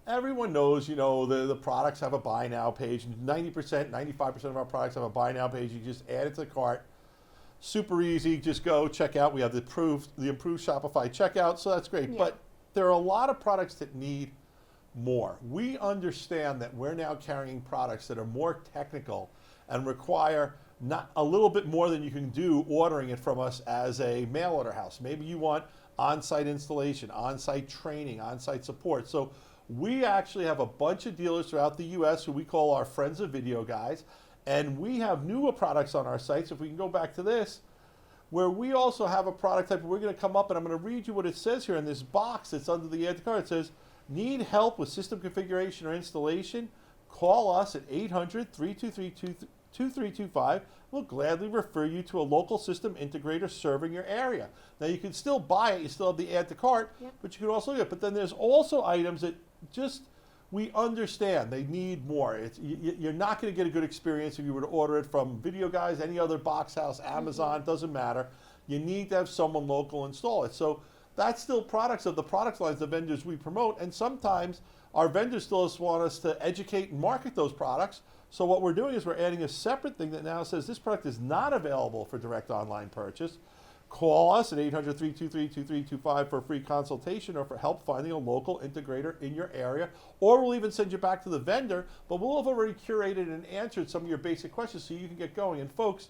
everyone knows, you know, the products have a buy now page. 90%, 95% of our products have a buy now page. You just add it to the cart. Super easy, just go check out. We have the improved Shopify checkout, so that's great. Yeah. But there are a lot of products that need more. We understand that we're now carrying products that are more technical and require not a little bit more than you can do ordering it from us as a mail order house. Maybe you want on-site installation, on-site training, on-site support. So we actually have a bunch of dealers throughout the US who we call our friends of Videoguys, and we have newer products on our sites. If we can go back to this, where we also have a product type, we're going to come up and I'm going to read you what it says here in this box that's under the add to cart. It says, need help with system configuration or installation? Call us at 800-323-2325. We'll gladly refer you to a local system integrator serving your area. Now you can still buy it, you still have the add to cart, Yep. but you can also get it. But then there's also items that just, we understand they need more. You're not going to get a good experience if you were to order it from Videoguys, any other box house, Amazon, doesn't matter. You need to have someone local install it. So that's still products of the product lines, the vendors we promote, and sometimes our vendors still just want us to educate and market those products. So what we're doing is we're adding a separate thing that now says this product is not available for direct online purchase. Call us at 800-323-2325 for a free consultation or for help finding a local integrator in your area. Or we'll even send you back to the vendor, but we'll have already curated and answered some of your basic questions so you can get going. And folks,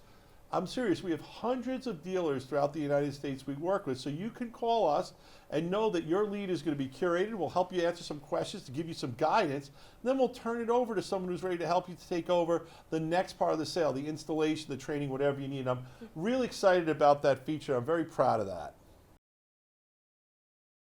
I'm serious, we have hundreds of dealers throughout the United States we work with, so you can call us and know that your lead is going to be curated. We'll help you answer some questions to give you some guidance. And then we'll turn it over to someone who's ready to help you to take over the next part of the sale, the installation, the training, whatever you need. I'm really excited about that feature. I'm very proud of that.